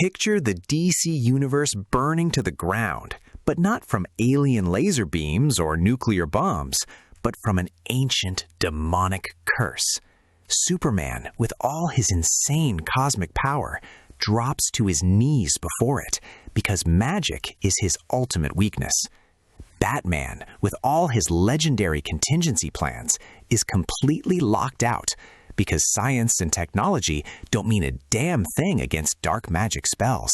Picture the DC universe burning to the ground, but not from alien laser beams or nuclear bombs, but from an ancient demonic curse. Superman, with all his insane cosmic power, drops to his knees before it because magic is his ultimate weakness. Batman, with all his legendary contingency plans, is completely locked out because science and technology don't mean a damn thing against dark magic spells.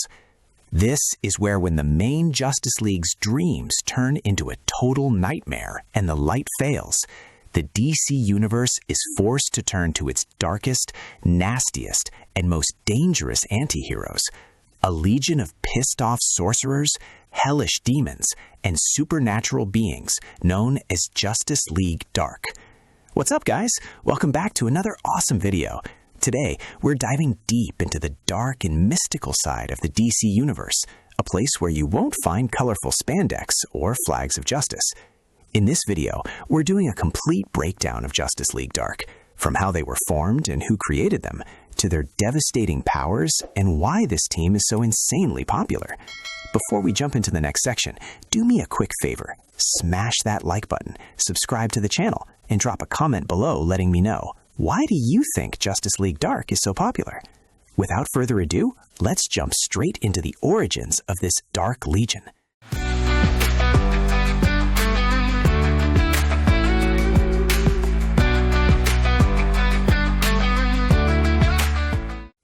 This is where when the main Justice League's dreams turn into a total nightmare and the light fails, the DC universe is forced to turn to its darkest, nastiest, and most dangerous anti-heroes, a legion of pissed-off sorcerers, hellish demons, and supernatural beings known as Justice League Dark. What's up, guys? Welcome back to another awesome video. Today, we're diving deep into the dark and mystical side of the DC universe, a place where you won't find colorful spandex or flags of justice. In this video, we're doing a complete breakdown of Justice League Dark, from how they were formed and who created them, to their devastating powers and why this team is so insanely popular. Before we jump into the next section, do me a quick favor. Smash that like button, subscribe to the channel, and drop a comment below letting me know, why do you think Justice League Dark is so popular? Without further ado, let's jump straight into the origins of this Dark Legion.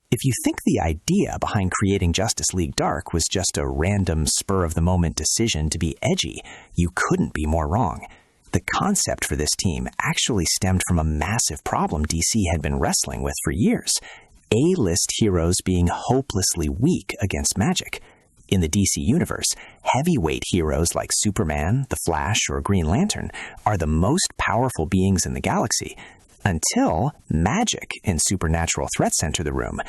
If you think the idea behind creating Justice League Dark was just a random spur-of-the-moment decision to be edgy, you couldn't be more wrong. The concept for this team actually stemmed from a massive problem DC had been wrestling with for years: A-list heroes being hopelessly weak against magic. In the DC universe, heavyweight heroes like Superman, the Flash, or Green Lantern are the most powerful beings in the galaxy, until magic and supernatural threats enter the room.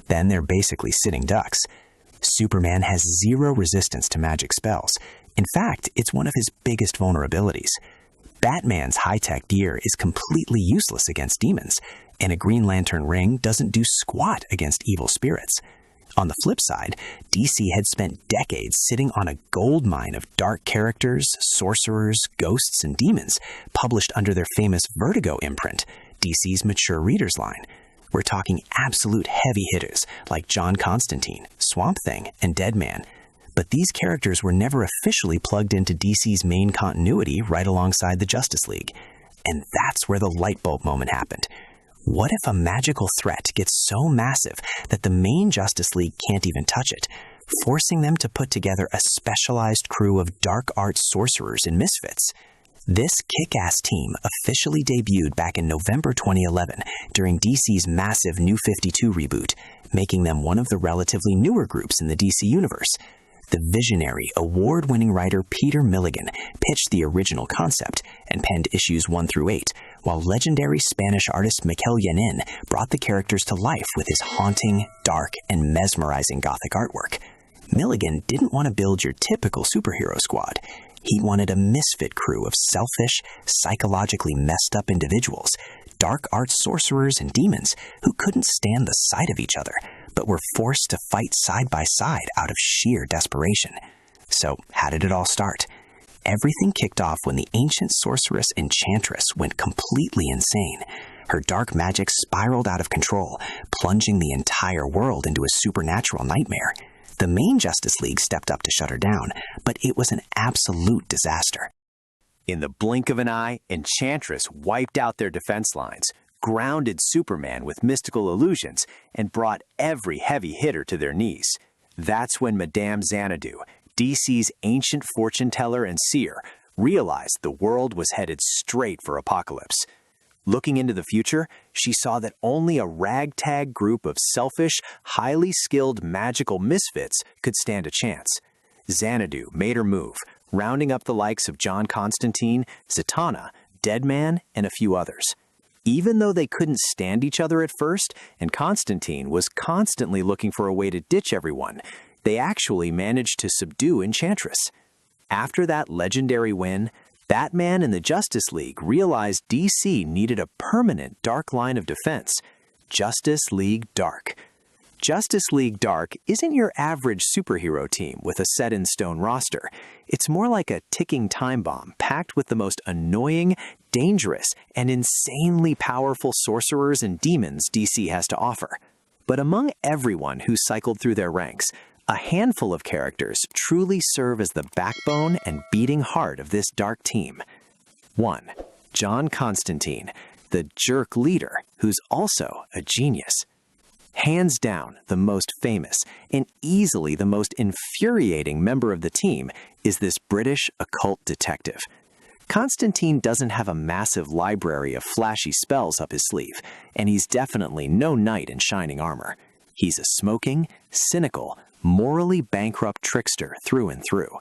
Then they're basically sitting ducks. Superman has zero resistance to magic spells. In fact, it's one of his biggest vulnerabilities. Batman's high-tech gear is completely useless against demons, and a Green Lantern ring doesn't do squat against evil spirits. On the flip side, DC had spent decades sitting on a goldmine of dark characters, sorcerers, ghosts, and demons, published under their famous Vertigo imprint, DC's mature readers line. We're talking absolute heavy hitters like John Constantine, Swamp Thing, and Deadman. But these characters were never officially plugged into DC's main continuity right alongside the Justice League. And that's where the light bulb moment happened. What if a magical threat gets so massive that the main Justice League can't even touch it, forcing them to put together a specialized crew of dark art sorcerers and misfits? This kick-ass team officially debuted back in November 2011 during DC's massive New 52 reboot, making them one of the relatively newer groups in the DC universe. The visionary, award-winning writer Peter Milligan pitched the original concept and penned issues 1 through 8, while legendary Spanish artist Miquel Yanin brought the characters to life with his haunting, dark, and mesmerizing gothic artwork. Milligan didn't want to build your typical superhero squad. He wanted a misfit crew of selfish, psychologically messed up individuals, dark art sorcerers and demons who couldn't stand the sight of each other, but were forced to fight side by side out of sheer desperation. So, how did it all start? Everything kicked off when the ancient sorceress Enchantress went completely insane. Her dark magic spiraled out of control, plunging the entire world into a supernatural nightmare. The main Justice League stepped up to shut her down, but it was an absolute disaster. In the blink of an eye, Enchantress wiped out their defense lines, grounded Superman with mystical illusions, and brought every heavy hitter to their knees. That's when Madame Xanadu, DC's ancient fortune teller and seer, realized the world was headed straight for apocalypse. Looking into the future, she saw that only a ragtag group of selfish, highly skilled magical misfits could stand a chance. Xanadu made her move, rounding up the likes of John Constantine, Zatanna, Deadman, and a few others. Even though they couldn't stand each other at first, and Constantine was constantly looking for a way to ditch everyone, they actually managed to subdue Enchantress. After that legendary win, Batman and the Justice League realized DC needed a permanent dark line of defense: Justice League Dark. Justice League Dark isn't your average superhero team with a set-in-stone roster. It's more like a ticking time bomb packed with the most annoying, dangerous, and insanely powerful sorcerers and demons DC has to offer. But among everyone who cycled through their ranks, a handful of characters truly serve as the backbone and beating heart of this dark team. 1. John Constantine, the jerk leader who's also a genius. Hands down, the most famous and easily the most infuriating member of the team is this British occult detective. Constantine doesn't have a massive library of flashy spells up his sleeve, and he's definitely no knight in shining armor. He's a smoking, cynical, morally bankrupt trickster through and through.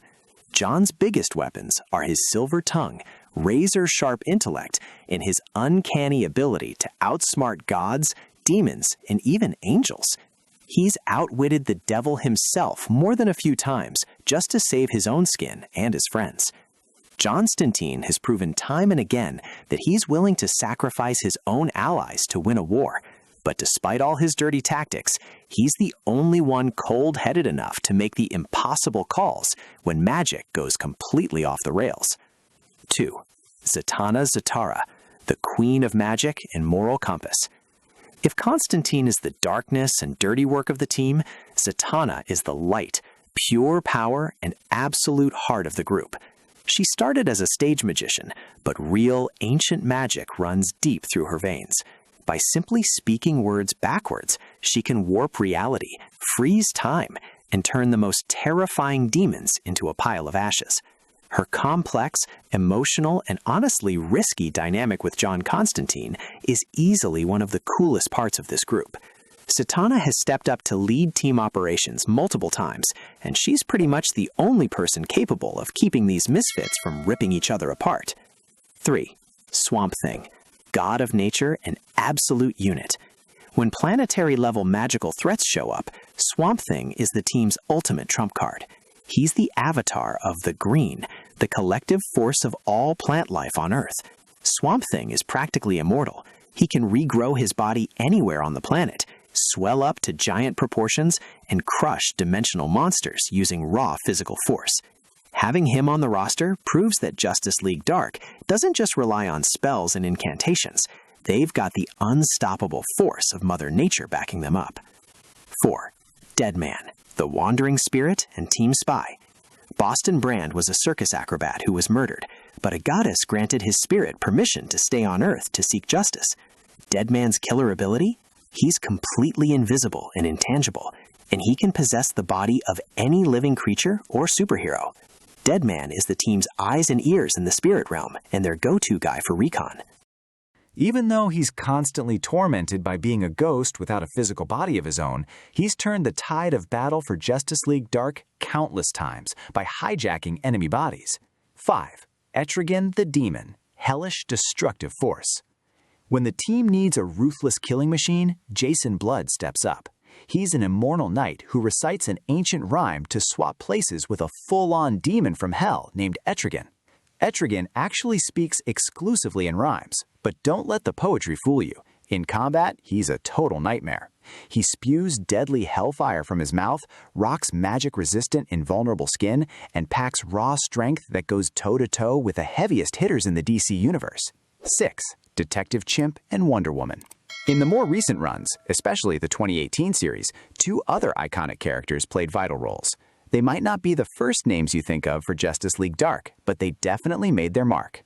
John's biggest weapons are his silver tongue, razor-sharp intellect, and his uncanny ability to outsmart gods, demons, and even angels. He's outwitted the devil himself more than a few times just to save his own skin and his friends. Constantine has proven time and again that he's willing to sacrifice his own allies to win a war. But despite all his dirty tactics, he's the only one cold-headed enough to make the impossible calls when magic goes completely off the rails. 2. Zatanna, the queen of magic and moral compass. If Constantine is the darkness and dirty work of the team, Zatanna is the light, pure power, and absolute heart of the group. She started as a stage magician, but real, ancient magic runs deep through her veins. By simply speaking words backwards, she can warp reality, freeze time, and turn the most terrifying demons into a pile of ashes. Her complex, emotional, and honestly risky dynamic with John Constantine is easily one of the coolest parts of this group. Zatanna has stepped up to lead team operations multiple times, and she's pretty much the only person capable of keeping these misfits from ripping each other apart. 3. Swamp Thing, god of nature and absolute unit. When planetary-level magical threats show up, Swamp Thing is the team's ultimate trump card. He's the avatar of the green, the collective force of all plant life on Earth. Swamp Thing is practically immortal. He can regrow his body anywhere on the planet, swell up to giant proportions, and crush dimensional monsters using raw physical force. Having him on the roster proves that Justice League Dark doesn't just rely on spells and incantations. They've got the unstoppable force of Mother Nature backing them up. 4. Deadman, the wandering spirit and team spy. Boston Brand was a circus acrobat who was murdered, but a goddess granted his spirit permission to stay on Earth to seek justice. Deadman's killer ability? He's completely invisible and intangible, and he can possess the body of any living creature or superhero. Deadman is the team's eyes and ears in the spirit realm, and their go-to guy for recon. Even though he's constantly tormented by being a ghost without a physical body of his own, he's turned the tide of battle for Justice League Dark countless times by hijacking enemy bodies. 5. Etrigan the Demon, Hellish destructive force. When the team needs a ruthless killing machine, Jason Blood steps up. He's an immortal knight who recites an ancient rhyme to swap places with a full-on demon from hell named Etrigan. Etrigan actually speaks exclusively in rhymes, but don't let the poetry fool you. In combat, he's a total nightmare. He spews deadly hellfire from his mouth, rocks magic-resistant invulnerable skin, and packs raw strength that goes toe-to-toe with the heaviest hitters in the DC universe. 6. Detective Chimp and Wonder Woman. In the more recent runs, especially the 2018 series, 2 other iconic characters played vital roles. They might not be the first names you think of for Justice League Dark, but they definitely made their mark.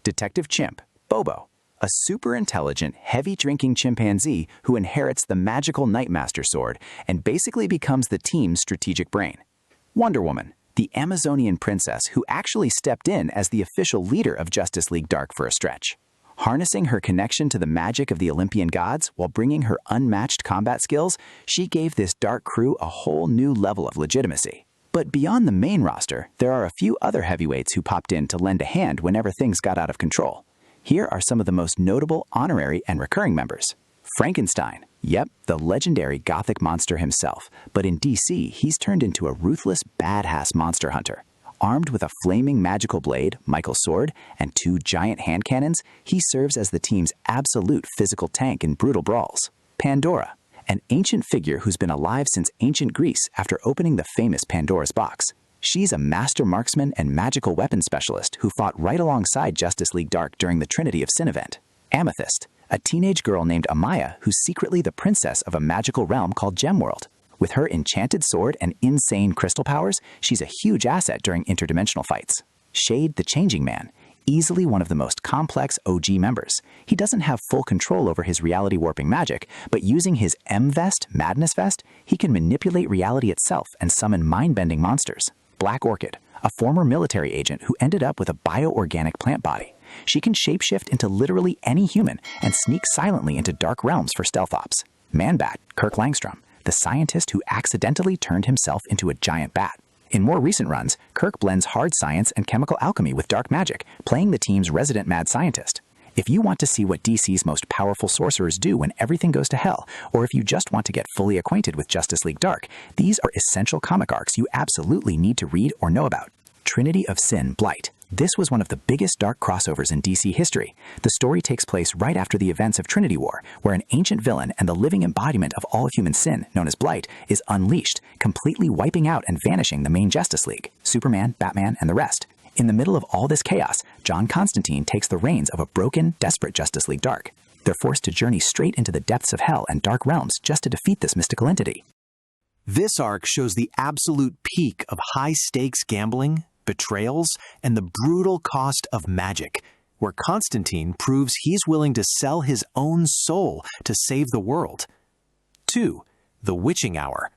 Detective Chimp, Bobo, a super-intelligent, heavy-drinking chimpanzee who inherits the magical Nightmaster sword and basically becomes the team's strategic brain. Wonder Woman, the Amazonian princess who actually stepped in as the official leader of Justice League Dark for a stretch. Harnessing her connection to the magic of the Olympian gods while bringing her unmatched combat skills, she gave this dark crew a whole new level of legitimacy. But beyond the main roster, there are a few other heavyweights who popped in to lend a hand whenever things got out of control. Here are some of the most notable honorary and recurring members. Frankenstein. Yep, the legendary gothic monster himself, but in DC, he's turned into a ruthless, badass monster hunter. Armed with a flaming magical blade, Michael's sword, and 2 giant hand cannons, he serves as the team's absolute physical tank in brutal brawls. Pandora. an ancient figure who's been alive since ancient Greece after opening the famous Pandora's box. She's a master marksman and magical weapons specialist who fought right alongside Justice League Dark during the Trinity of Sin event. Amethyst, a teenage girl named Amaya who's secretly the princess of a magical realm called Gemworld. With her enchanted sword and insane crystal powers, she's a huge asset during interdimensional fights. Shade the Changing Man, easily one of the most complex OG members. He doesn't have full control over his reality-warping magic, but using his M-Vest, Madness Vest, he can manipulate reality itself and summon mind-bending monsters. Black Orchid, a former military agent who ended up with a bioorganic plant body. She can shapeshift into literally any human and sneak silently into dark realms for stealth ops. Man-Bat, Kirk Langstrom, the scientist who accidentally turned himself into a giant bat. In more recent runs, Kirk blends hard science and chemical alchemy with dark magic, playing the team's resident mad scientist. If you want to see what DC's most powerful sorcerers do when everything goes to hell, or if you just want to get fully acquainted with Justice League Dark, these are essential comic arcs you absolutely need to read or know about. Trinity of Sin, Blight. This was one of the biggest dark crossovers in DC history. The story takes place right after the events of Trinity War, where an ancient villain and the living embodiment of all human sin, known as Blight, is unleashed, completely wiping out and vanishing the main Justice League, Superman, Batman, and the rest. In the middle of all this chaos, John Constantine takes the reins of a broken, desperate Justice League Dark. They're forced to journey straight into the depths of hell and dark realms just to defeat this mystical entity. This arc shows the absolute peak of high-stakes gambling, betrayals, and the brutal cost of magic, where Constantine proves he's willing to sell his own soul to save the world. 2. The Witching Hour.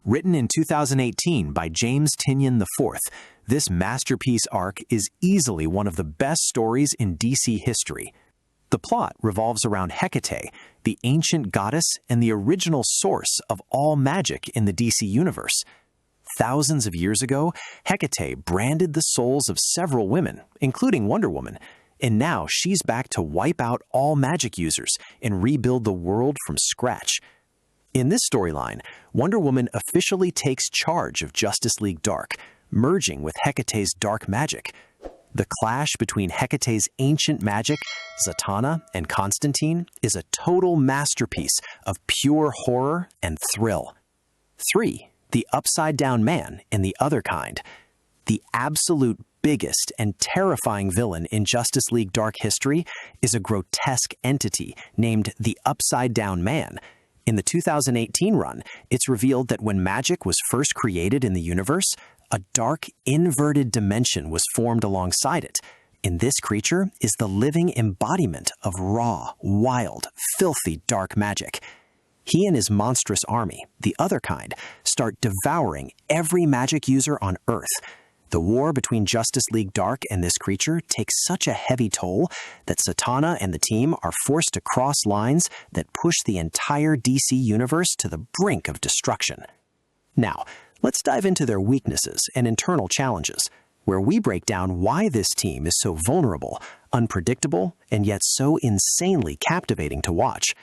Written in 2018 by James Tynion IV, this masterpiece arc is easily one of the best stories in DC history. The plot revolves around Hecate, the ancient goddess and the original source of all magic in the DC universe. Thousands of years ago, Hecate branded the souls of several women, including Wonder Woman, and now she's back to wipe out all magic users and rebuild the world from scratch. In this storyline, Wonder Woman officially takes charge of Justice League Dark, merging with Hecate's dark magic. The clash between Hecate's ancient magic, Zatanna, and Constantine is a total masterpiece of pure horror and thrill. 3. The Upside-Down Man in the Otherkind. The absolute biggest and terrifying villain in Justice League Dark history is a grotesque entity named the Upside-Down Man. In the 2018 run, it's revealed that when magic was first created in the universe, a dark, inverted dimension was formed alongside it. And this creature is the living embodiment of raw, wild, filthy dark magic. He and his monstrous army, the Otherkind, start devouring every magic user on Earth. The war between Justice League Dark and this creature takes such a heavy toll that Zatanna and the team are forced to cross lines that push the entire DC universe to the brink of destruction. Now, let's dive into their weaknesses and internal challenges, where we break down why this team is so vulnerable, unpredictable, and yet so insanely captivating to watch.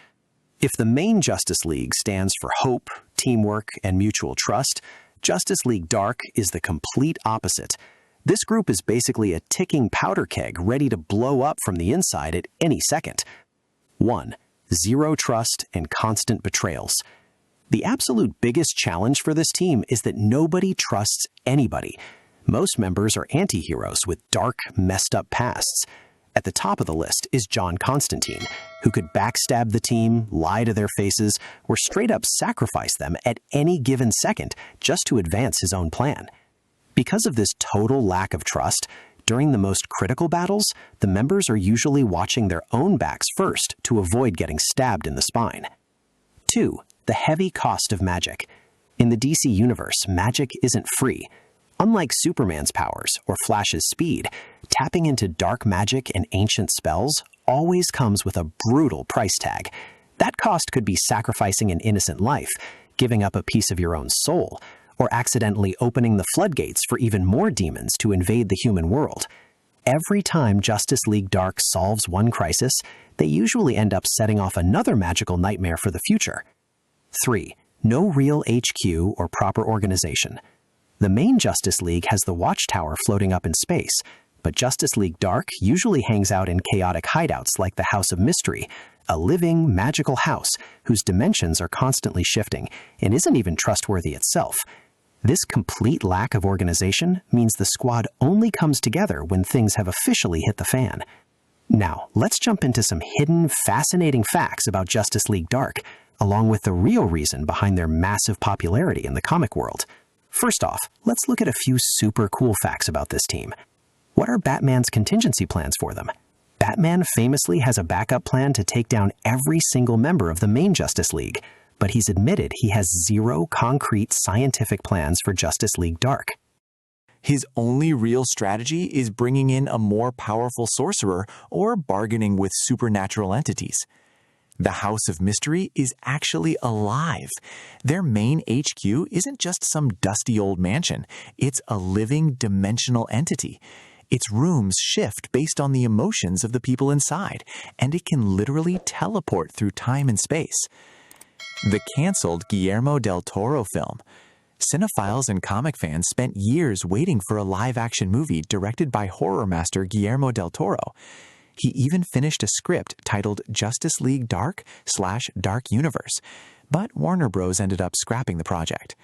If the main Justice League stands for hope, teamwork, and mutual trust, Justice League Dark is the complete opposite. This group is basically a ticking powder keg ready to blow up from the inside at any second. 1. Zero trust and constant betrayals. The absolute biggest challenge for this team is that nobody trusts anybody. Most members are anti-heroes with dark, messed up pasts. At the top of the list is John Constantine, who could backstab the team, lie to their faces, or straight up sacrifice them at any given second just to advance his own plan. Because of this total lack of trust, during the most critical battles, the members are usually watching their own backs first to avoid getting stabbed in the spine. 2. The heavy cost of magic. In the DC universe, magic isn't free. Unlike Superman's powers or Flash's speed, tapping into dark magic and ancient spells always comes with a brutal price tag. That cost could be sacrificing an innocent life, giving up a piece of your own soul, or accidentally opening the floodgates for even more demons to invade the human world. Every time Justice League Dark solves one crisis, they usually end up setting off another magical nightmare for the future. 3. No real HQ or proper organization. The main Justice League has the Watchtower floating up in space, but Justice League Dark usually hangs out in chaotic hideouts like the House of Mystery, a living, magical house whose dimensions are constantly shifting and isn't even trustworthy itself. This complete lack of organization means the squad only comes together when things have officially hit the fan. Now, let's jump into some hidden, fascinating facts about Justice League Dark, along with the real reason behind their massive popularity in the comic world. First off, let's look at a few super cool facts about this team. What are Batman's contingency plans for them? Batman famously has a backup plan to take down every single member of the main Justice League, but he's admitted he has zero concrete scientific plans for Justice League Dark. His only real strategy is bringing in a more powerful sorcerer or bargaining with supernatural entities. The House of Mystery is actually alive. Their main HQ isn't just some dusty old mansion. It's a living dimensional entity. Its rooms shift based on the emotions of the people inside, and it can literally teleport through time and space. The canceled Guillermo del Toro film. Cinephiles and comic fans spent years waiting for a live-action movie directed by horror master Guillermo del Toro. He even finished a script titled Justice League Dark/Dark Universe, but Warner Bros. Ended up scrapping the project.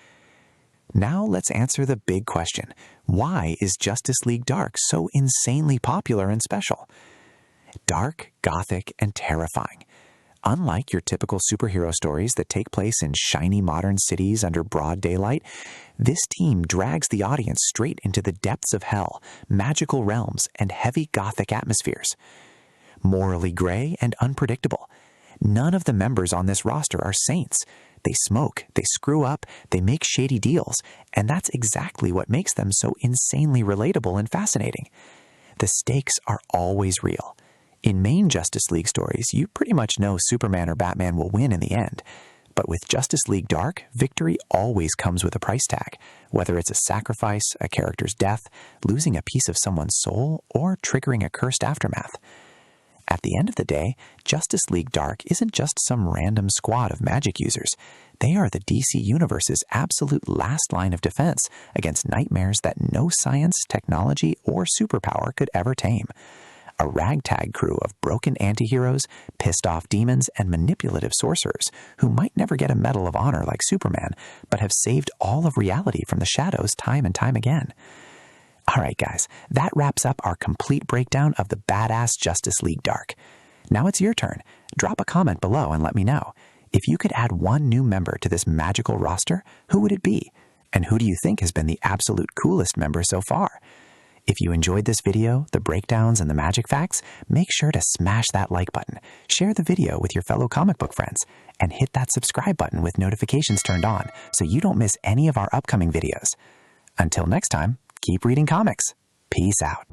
Now let's answer the big question. Why is Justice League Dark so insanely popular and special? Dark, gothic, and terrifying. Unlike your typical superhero stories that take place in shiny modern cities under broad daylight, this team drags the audience straight into the depths of hell, magical realms, and heavy gothic atmospheres. Morally gray and unpredictable. None of the members on this roster are saints. They smoke, they screw up, they make shady deals, and that's exactly what makes them so insanely relatable and fascinating. The stakes are always real. In main Justice League stories, you pretty much know Superman or Batman will win in the end. But with Justice League Dark, victory always comes with a price tag, whether it's a sacrifice, a character's death, losing a piece of someone's soul, or triggering a cursed aftermath. At the end of the day, Justice League Dark isn't just some random squad of magic users. They are the DC Universe's absolute last line of defense against nightmares that no science, technology, or superpower could ever tame. A ragtag crew of broken antiheroes, pissed-off demons, and manipulative sorcerers who might never get a Medal of Honor like Superman, but have saved all of reality from the shadows time and time again. Alright guys, that wraps up our complete breakdown of the badass Justice League Dark. Now it's your turn. Drop a comment below and let me know. If you could add one new member to this magical roster, who would it be? And who do you think has been the absolute coolest member so far? If you enjoyed this video, the breakdowns, and the magic facts, make sure to smash that like button, share the video with your fellow comic book friends, and hit that subscribe button with notifications turned on so you don't miss any of our upcoming videos. Until next time, keep reading comics. Peace out.